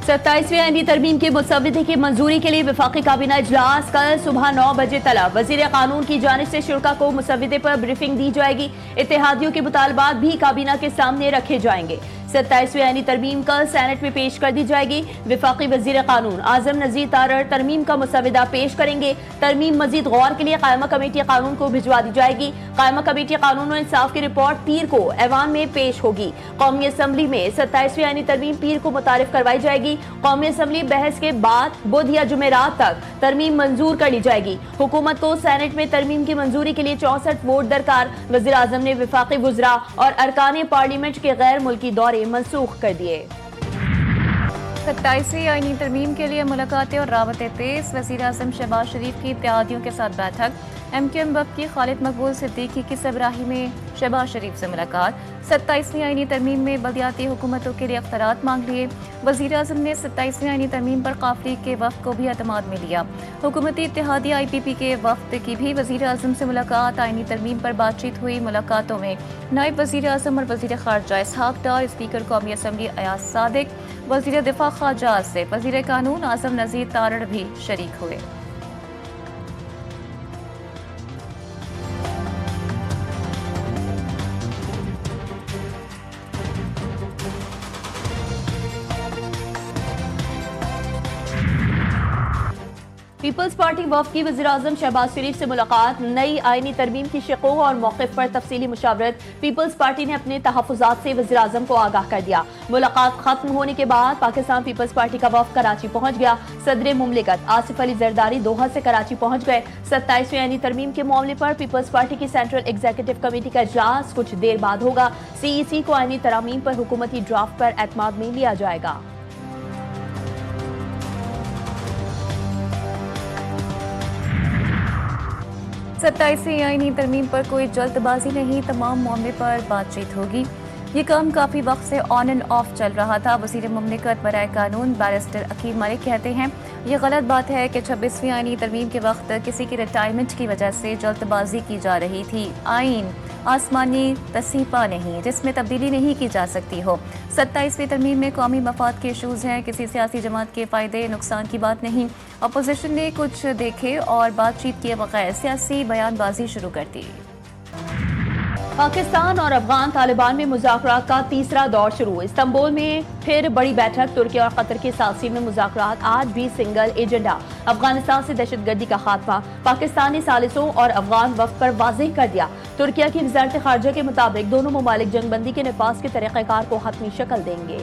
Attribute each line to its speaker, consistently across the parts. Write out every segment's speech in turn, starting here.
Speaker 1: 27वीं आईनी तरमीम की मुसव्वदे की मंजूरी के लिए वफाकी काबीना इजलास कल सुबह 9 बजे तलब। वजीर कानून की जानिब से शुरा को मुसव्वदे पर ब्रीफिंग दी जाएगी। इत्तेहादियों के मुतालबात भी काबीना के सामने रखे जाएंगे। 27वीं आईनी तरमीम कल सेनेट में पेश कर दी जाएगी। वफाकी वजीर कानून आजम नजीर तारड़ तरमीम का मुसव्वदा पेश करेंगे। तरमीम मजीद गौर के लिए कायमा कमेटी कानून को भिजवा दी जाएगी। कायमा कमेटी कानून और इंसाफ की रिपोर्ट पीर को ऐवान में पेश होगी। कौमी असम्बली में 27वीं आईनी तरमीम पीर को मुतारिफ करवाई जाएगी। कौमी असम्बली बहस के बाद बुध या जुमेरात तक तरमीम मंजूर कर ली जाएगी। हुकूमत को सेनेट में तरमीम की मंजूरी के लिए 64 वोट दरकार। वज़ीर आज़म ने वफाकी वुज़रा और अरकान पार्लियामेंट के गैर मुल्की दौरे मनसूख कर दिए।
Speaker 2: 27वीं आईनी तरमीम के लिए मुलाकातें और रावतें तेज। वज़ीर आज़म शहबाज शरीफ की इत्तेहादियों के साथ बैठक। MKM वफ़द की खालिद मकबूल सिद्दीकी की सरबराही में शहबाज शरीफ से मुलाकात। 27वीं आईनी तरमीम में बलदियाती हुकूमतों के लिए अख्तियारात मांग लिए। वज़ीर आज़म ने 27वीं आईनी तरमीम पर काफ़िले के वफ़द को भी एतमाद में लिया। हुकूमती इत्तेहादी IPP के वफ़द की भी वज़ीर आज़म से मुलाकात। आईनी तरमीम पर बातचीत हुई। मुलाकातों में नायब वज़ीर आज़म और वज़ीर ख़ारजा इसहाक़ डार, स्पीकर कौमी असम्बली अयाज सादिक, वज़ीर दिफ़ा ख़ारजा आसिफ, वज़ीर कानून आज़म नज़ीर तारड़ भी शरीक हुए।
Speaker 1: पीपल्स पार्टी वफ़द की वज़ीर आज़म शहबाज शरीफ से मुलाकात। नई आईनी तरमीम की शिक़ों और मौक़िफ़ पर तफसीली मुशावरत। पीपल्स पार्टी ने अपने तहफ़्फ़ुज़ात से वज़ीर आज़म को आगाह कर दिया। मुलाकात खत्म होने के बाद पाकिस्तान पीपल्स पार्टी का वफ़द कराची पहुँच गया। सदर मुमलिकत आसिफ अली ज़रदारी दोहा से कराची पहुँच गए। 27वीं आईनी तरमीम के मामले पर पीपल्स पार्टी की सेंट्रल एग्जीक्यूटिव कमेटी का इजलास कुछ देर बाद होगा। CEC को आईनी तरमीम पर हुकूमती ड्राफ्ट पर एतमाद में लिया जाएगा।
Speaker 2: 27वीं आईनी तरमीम पर कोई जल्दबाजी नहीं, तमाम मामले पर बातचीत होगी। ये काम काफ़ी वक्त से ऑन एंड ऑफ चल रहा था। वज़ीर मुमलिकत बराए कानून बैरिस्टर अकीम मलिक कहते हैं ये गलत बात है कि 26वीं आईनी तरमीम के वक्त किसी की रिटायरमेंट की वजह से जल्दबाजी की जा रही थी। आइन आसमानी तसीपा नहीं जिसमें तब्दीली नहीं की जा सकती हो। 27वीं तरमीम में कौमी मफाद के इशूज़ हैं, किसी सियासी जमात के फ़ायदे नुकसान की बात नहीं। अपोजिशन ने कुछ देखे और बातचीत किए बगैर सियासी बयानबाजी शुरू कर दी।
Speaker 1: पाकिस्तान और अफगान तालिबान में मुज़ाकरात का तीसरा दौर शुरू। इस्तांबुल में फिर बड़ी बैठक। तुर्की और कतर के सालसी में मुज़ाकरात आज भी सिंगल एजेंडा। अफगानिस्तान से दहशतगर्दी का खात्मा। पाकिस्तानी सालिसों और अफगान वफ़द पर वाज़ेह कर दिया। तुर्की की वज़ारत ख़ारजा के मुताबिक दोनों ममालिक जंगबंदी के नफाज के तरीक़ाकार को हतमी शक्ल देंगे।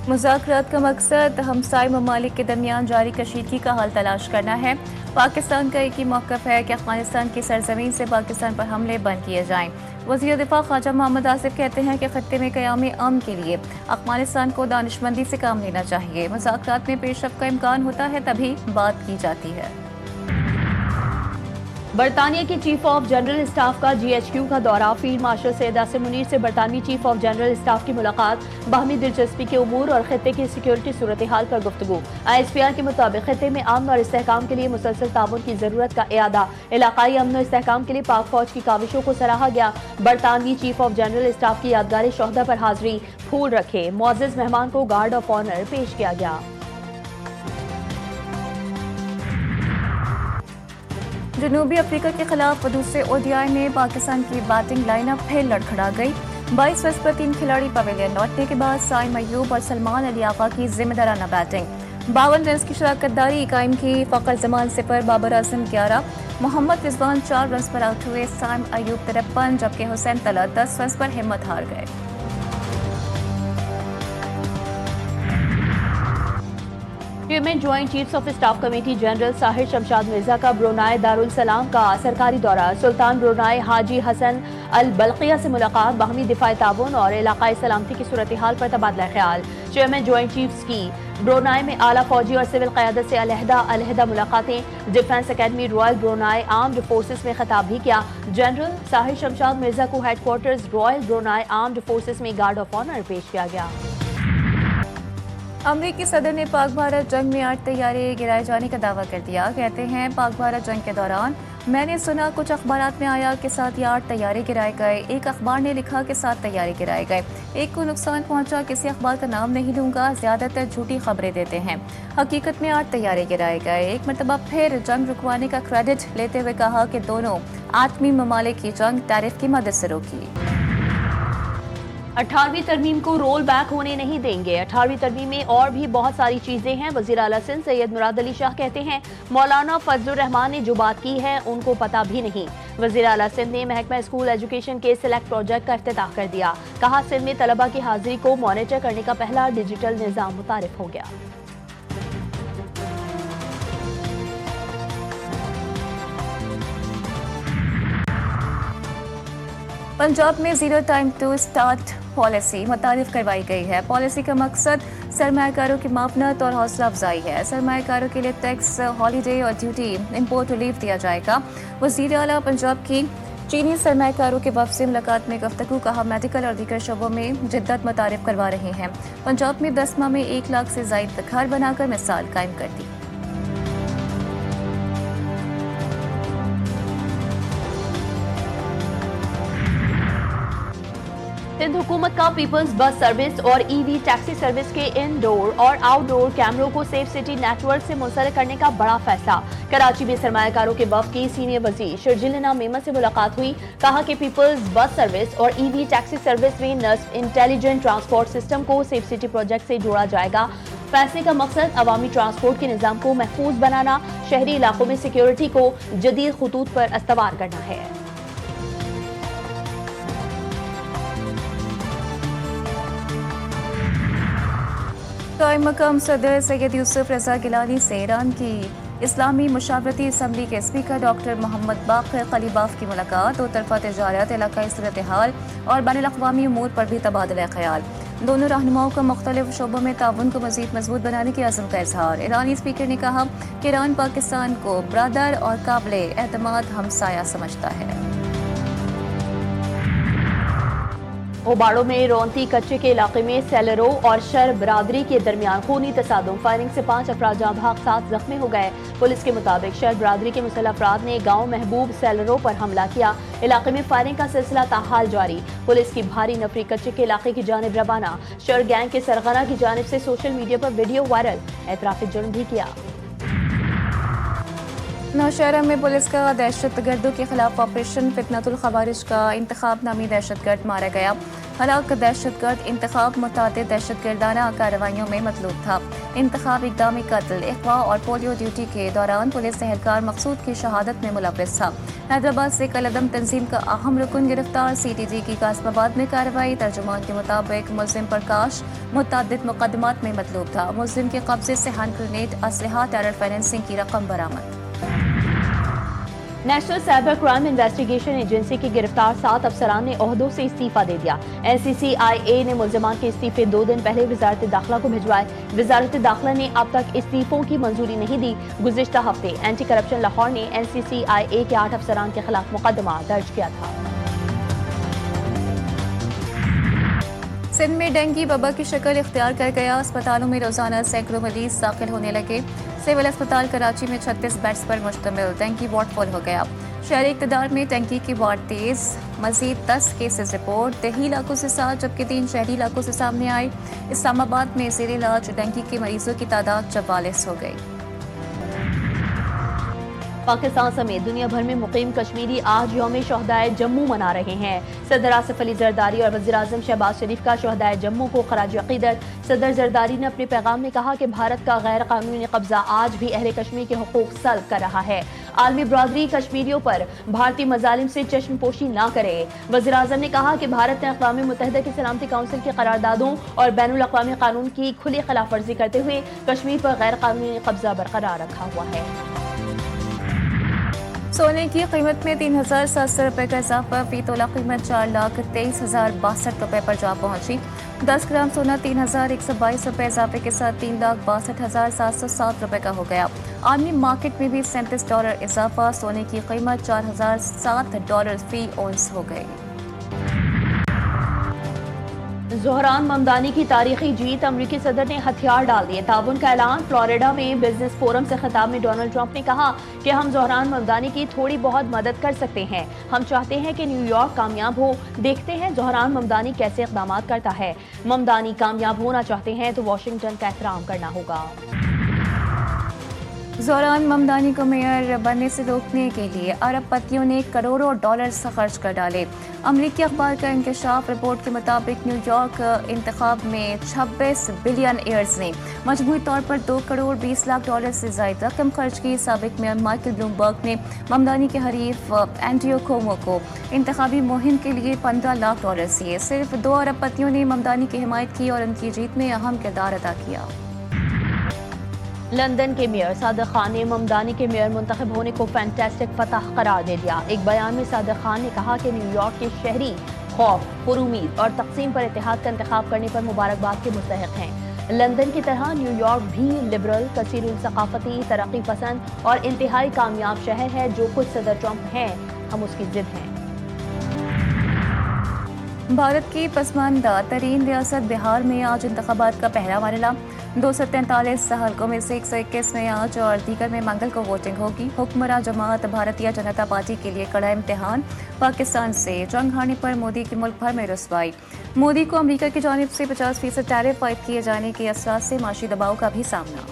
Speaker 2: मुज़ाकरात का मकसद हमसाय ममालिक के दरमियान जारी कशीदगी का हल तलाश करना है। पाकिस्तान का एक ही मौक़िफ़ है कि अफ़गानिस्तान की सरज़मीन से पाकिस्तान पर हमले बंद किए जाएँ। वज़ीर दिफ़ा ख़ारजा मोहम्मद आसिफ कहते हैं कि ख़त्ते में क़याम अमन के लिए अफ़गानिस्तान को दानिशमंदी से काम लेना चाहिए। मुज़ाकरात में पेशरफ़्त का इम्कान होता है तभी बात की जाती है।
Speaker 1: बरतानिया के चीफ ऑफ जनरल स्टाफ का GHQ का दौरा। फील्ड मार्शल सैयद आसिम मुनीर से बरतानवी चीफ ऑफ जनरल स्टाफ की मुलाकात। बाहमी दिलचस्पी के उमूर और खत्ते की सिक्योरिटी सूरत हाल पर गुफ्तगू। ISPR के मुताबिक खत्ते में अमन और इस्तेहकाम के लिए मुसलसल ताउन की जरूरत का इयादा। इलाकाई अमन और इस्तेहकाम के लिए पाक फौज की काविशों को सराहा गया। बरतानवी चीफ ऑफ जनरल स्टाफ की यादगार शोहदा पर हाजिरी। फूल रखे मुअज़्ज़ज़ मेहमान को गार्ड ऑफ ऑनर पेश किया गया।
Speaker 2: जनूबी अफ्रीका के खिलाफ दूसरे ODI में पाकिस्तान की बैटिंग लाइनअप फिर लड़खड़ा गई। 22 रन पर 3 खिलाड़ी पवेलियन लौटने के बाद साइम अयूब और सलमान अली आका की जिम्मेदाराना बैटिंग। 52 रन की शराकत दारी कायम की। फ़खर जमान 0, बाबर आजम 11, मोहम्मद रिजवान 4 रन पर आउट हुए। साइम अयूब 53 जबकि हुसैन तला 10 रन पर हिम्मत हार गए।
Speaker 1: Chairman joint chiefs of staff committee general Sahir Shamshad Mirza का ब्रुनाई दारुल सलाम का सरकारी दौरा। सुल्तान ब्रुनाई हाजी हसन अल बल्किया से मुलाकात। बाहमी दिफाई ताउन और इलाकाई सलामती की सूरत हाल पर तबादला ख्याल। चेयरमैन ज्वाइंट चीफ्स की ब्रुनाई में आला फौजी और सिविल क़यादत से अलहदा मुलाकातें। Defence academy royal Brunei armed forces में खिताब भी किया। जनरल साहिर शमशाद मिर्जा को headquarters royal Brunei armed forces में गार्ड ऑफ ऑनर पेश किया गया।
Speaker 2: अमरीकी सदर ने पाक भारत जंग में 8 तैयारे गिराए जाने का दावा कर दिया। कहते हैं पाक भारत जंग के दौरान میں نے سنا کچھ اخبارات میں آیا کہ 7 یا 8 طیارے گرائے گئے، ایک اخبار نے لکھا کہ 7 طیارے گرائے گئے، ایک کو نقصان پہنچا، کسی اخبار کا نام نہیں لوں گا، زیادہ تر جھوٹی خبریں دیتے ہیں۔ حقیقت میں 8 طیارے گرائے گئے۔ ایک مرتبہ پھر جنگ رکوانے کا کریڈٹ لیتے ہوئے کہا کہ دونوں ایٹمی ممالک کی جنگ ٹیرف کی مدد سے روکی۔
Speaker 1: 18ویں ترمیم کو رول بیک ہونے نہیں دیں گے۔ 18ویں ترمیم میں اور بھی بہت ساری چیزیں ہیں۔ وزیر اعلیٰ سندھ سید مراد علی شاہ کہتے ہیں مولانا فضل الرحمان نے جو بات کی ہے ان کو پتہ بھی نہیں۔ وزیر اعلیٰ سندھ نے محکمہ اسکول ایجوکیشن کے سلیکٹ پروجیکٹ کا افتتاح کر دیا۔ کہا سندھ میں طلبہ کی حاضری کو مانیٹر کرنے کا پہلا ڈیجیٹل نظام متعارف ہو گیا۔
Speaker 2: پنجاب میں zero time to start policy متعارف کروائی گئی ہے۔ پالیسی کا مقصد سرمایہ کاروں کی معاونت اور حوصلہ افزائی ہے۔ سرمایہ کاروں کے لیے ٹیکس، ہالیڈے اور ڈیوٹی امپورٹ ریلیف دیا جائے گا۔ وزیر اعلیٰ پنجاب کی چینی سرمایہ کاروں کے وفد سے ملاقات میں گفتگو، کہا میڈیکل اور دیگر شعبوں میں جدت متعارف کروا رہے ہیں۔ پنجاب میں 10 ماہ میں 1 لاکھ سے زائد گھر بنا کر مثال قائم کر دی۔
Speaker 1: سندھ حکومت کا پیپلز بس سروس اور ای وی ٹیکسی سروس کے ان ڈور اور آؤٹ ڈور کیمروں کو سیف سٹی نیٹ ورک سے منسلک کرنے کا بڑا فیصلہ۔ کراچی میں سرمایہ کاروں کے وفد کی سینئر وزیر شرجیل میمن سے ملاقات ہوئی، کہا کہ پیپلز بس سروس اور ای وی ٹیکسی سروس میں نصب انٹیلیجنٹ ٹرانسپورٹ سسٹم کو سیف سٹی پروجیکٹ سے جوڑا جائے گا۔ فیصلے کا مقصد عوامی ٹرانسپورٹ کے نظام کو محفوظ بنانا، شہری علاقوں میں سیکیورٹی کو جدید خطوط پر استوار کرنا ہے۔
Speaker 2: قائم مقام صدر سید یوسف رضا گیلانی سے ایران کی اسلامی مشاورتی اسمبلی کے اسپیکر ڈاکٹر محمد باقر قلیباف کی ملاقات، دو طرفہ تجارت، علاقائی صورتحال اور بین الاقوامی امور پر بھی تبادلہ خیال۔ دونوں رہنماؤں کا مختلف شعبوں میں تعاون کو مزید مضبوط بنانے کے عزم کا اظہار۔ ایرانی اسپیکر نے کہا کہ ایران پاکستان کو برادر اور قابل اعتماد ہمسایہ سمجھتا ہے۔
Speaker 1: اوباڑوں میں رونتی کچے کے علاقے میں سیلروں اور شر برادری کے درمیان خونی تصادم، فائرنگ سے 5 افراد جاں بحق 7 زخمی ہو گئے۔ پولیس کے مطابق شر برادری کے مسلح افراد نے گاؤں محبوب سیلروں پر حملہ کیا۔ علاقے میں فائرنگ کا سلسلہ تاحال جاری۔ پولیس کی بھاری نفری کچے کے علاقے کی جانب روانہ۔ شر گینگ کے سرغنہ کی جانب سے سوشل میڈیا پر ویڈیو وائرل، اعتراف جرم بھی کیا۔
Speaker 2: نوشہرہ میں پولیس کا دہشت گردوں کے خلاف آپریشن فتنۃ الخوارج کا انتخاب نامی دہشت گرد مارا گیا۔ ہلاک دہشت گرد انتخاب متعدد دہشت گردانہ کارروائیوں میں مطلوب تھا۔ انتخاب اقدامی قتل، اغوا اور پولیو ڈیوٹی کے دوران پولیس اہلکار مقصود کی شہادت میں ملوث تھا۔ حیدرآباد سے کالعدم تنظیم کا اہم رکن گرفتار، سی ٹی جی کی قاسم آباد میں کارروائی۔ ترجمان کے مطابق ملزم پرکاش متعدد مقدمات میں مطلوب تھا۔ ملزم کے قبضے سے ہینڈ گرینیڈ، اسلحہ، ٹیرر فائنینسنگ کی رقم برآمد۔
Speaker 1: National cyber crime investigation agency کے گرفتار 7 افسران نے عہدوں سے استعفیٰ دے دیا۔ NCCIA نے ملزمان کے استعفے 2 دن پہلے وزارت داخلہ کو بھجوائے۔ وزارت داخلہ نے اب تک استعفوں کی منظوری نہیں دی۔ گزشتہ ہفتے اینٹی کرپشن لاہور نے NCCIA کے 8 افسران کے خلاف مقدمہ درج کیا تھا۔
Speaker 2: سندھ میں ڈینگی وبا کی شکل اختیار کر گیا، اسپتالوں میں روزانہ سینکڑوں مریض داخل ہونے لگے۔ سول اسپتال کراچی میں 36 بیڈز پر مشتمل ڈینگی وارڈ فل ہو گیا۔ شہری اقتدار میں ڈینگی کی وارڈ تیز، مزید 10 کیسز رپورٹ، دیہی علاقوں سے 7 جبکہ 3 شہری علاقوں سے سامنے آئے۔ اسلام آباد میں زیر علاج ڈینگی کے مریضوں کی تعداد 44 ہو گئی۔
Speaker 1: پاکستان سمیت دنیا بھر میں مقیم کشمیری آج یوم شہدائے جموں منا رہے ہیں۔ صدر آصف علی زرداری اور وزیر اعظم شہباز شریف کا شہدائے جموں کو خراج عقیدت۔ صدر زرداری نے اپنے پیغام میں کہا کہ بھارت کا غیر قانونی قبضہ آج بھی اہل کشمیر کے حقوق سلب کر رہا ہے۔ عالمی برادری کشمیریوں پر بھارتی مظالم سے چشم پوشی نہ کرے۔ وزیر اعظم نے کہا کہ بھارت نے اقوام متحدہ کی سلامتی کونسل کی قراردادوں اور بین الاقوامی قانون کی کھلی خلاف ورزی کرتے ہوئے کشمیر پر غیر قانونی قبضہ برقرار رکھا ہوا ہے۔
Speaker 2: سونے کی قیمت میں 3,700 روپے کا اضافہ، فی تولہ قیمت 4,23,062 روپے پر جا پہنچی۔ 10 گرام سونا 3,122 روپے اضافے کے ساتھ 3,62,707 روپے کا ہو گیا۔ عالمی مارکیٹ میں بھی $37 اضافہ، سونے کی قیمت $4,007 فی اونس ہو گئی۔
Speaker 1: ज़ोहरान ममदानी की तारीखी जीत, अमरीकी सदर ने हथियार डाल दिए, ताउन का ऐलान। फ्लोरिडा में बिजनेस फोरम से खिताब में डोनाल्ड ट्रंप ने कहा कि हम ज़ोहरान ममदानी की थोड़ी बहुत मदद कर सकते हैं, हम चाहते हैं कि न्यूयॉर्क कामयाब हो, देखते हैं ज़ोहरान ममदानी कैसे इक़दाम करता है। ममदानी कामयाब होना चाहते हैं तो वाशिंगटन का एहतराम करना होगा।
Speaker 2: ज़ोहरान ममदानी को मेयर बनने से रोकने के लिए अरब पतियों ने करोड़ों डॉलर्स खर्च कर डाले। अमरीकी अखबार का इंकशाफ रिपोर्ट के मुताबिक न्यूयॉर्क इंतखाब में 26 बिलियन एयर्स ने मजमूई तौर पर 2 करोड़ 20 लाख डॉलर से ज़ायद रकम खर्च की। साबिक मेयर माइकल ब्लूमबर्ग ने ममदानी के हरीफ एंड्रयू कुओमो को इंतखाबी मुहिम के लिए 15 लाख डॉलर दिए। सिर्फ 2 अरब पतियों ने ममदानी की हिमायत की और उनकी जीत में अहम किरदार अदा किया।
Speaker 1: लंदन के मेयर सादिक खान ने ममदानी के मेयर मुंतखब होने को फैंटास्टिक फतह करार दे दिया। एक बयान में सादिक खान ने कहा कि न्यूयॉर्क के शहरी खौफ, पुरुमीद और तकसीम पर इत्तेहाद का इंतखाब करने पर मुबारकबाद के मुस्तहिक हैं। लंदन की तरह न्यूयॉर्क भी लिबरल, कसीरुल सकाफती, तरक्की पसंद और इंतहाई कामयाब शहर है। जो कुछ सदर ट्रंप हैं, हम उसकी जिद हैं।
Speaker 2: भारत की पसमानदा तरीन रियासत बिहार में आज इंतखाबात का पहला मरहला। 243 हलकों में से 121 में आज और दीगर में मंगल को वोटिंग होगी। हुक्मरां जमात भारतीय जनता पार्टी के लिए कड़ा इम्तिहान। पाकिस्तान से जंग हारने पर मोदी की मुल्क भर में रुसवाई। मोदी को अमेरिका की जानिब से 50% टैरिफ आयद किए जाने के असरात से माशी दबाव का भी सामना।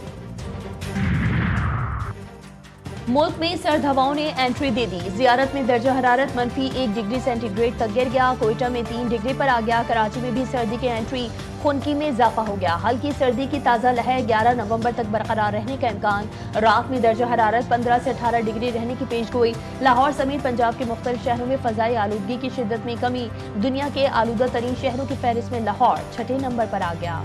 Speaker 1: मुल्क में सर्द हवाओं ने एंट्री दे दी। जियारत में दर्जा हरारत -1 डिग्री सेंटीग्रेड तक गिर गया। कोयटा में 3 डिग्री पर आ गया। कराची में भी सर्दी की एंट्री, खुनकी में इजाफा हो गया। हल्की सर्दी की ताज़ा लहर 11 नवंबर तक बरकरार रहने का इम्कान। रात में दर्जा हरारत 15 से 18 डिग्री रहने की पेशगोई। लाहौर समेत पंजाब के मुख्तलिफ शहरों में फ़ज़ाई आलूदगी की शिद्दत में कमी। दुनिया के आलूदा तरीन शहरों की फहरिस्त में लाहौर 6ठे नंबर पर आ गया।